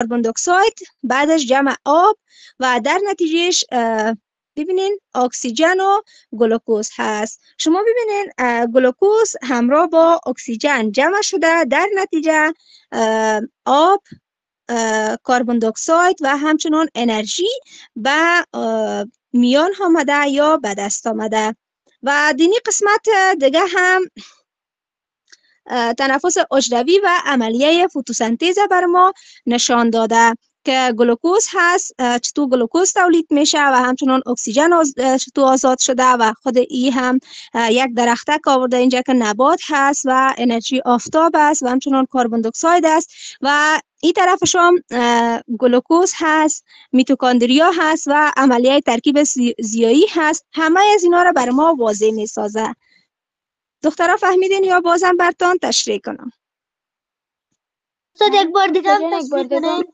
کربن دی اکساید، بعدش جمع آب و در نتیجهش ببینین اکسیژن و گلوکوز هست. شما ببینین گلوکوز همراه با اکسیژن جمع شده، در نتیجه آب، کربن دی اکساید و همچنان انرژی به میان آمده یا به دست آمده. و دینی قسمت دیگه هم تنفس عجروی و عملیه فتوسنتز بر ما نشان داده که گلوکوز هست، چطور گلوکوز تولید میشه و همچنان اکسیژن چطور آزاد شده و خود ای هم یک درختک آورده اینجا که نبات هست و انرژی آفتاب است و همچنان کربن دی اکساید است و این طرفش هم گلوکوز هست، میتوکندریا هست و عملیه ترکیب زیایی هست. همه از اینا را بر ما واضح میسازه. دخترها فهمیدین یا بازم براتون تشریح کنم؟ استاد یک بار دیگه هم تشریح کنین.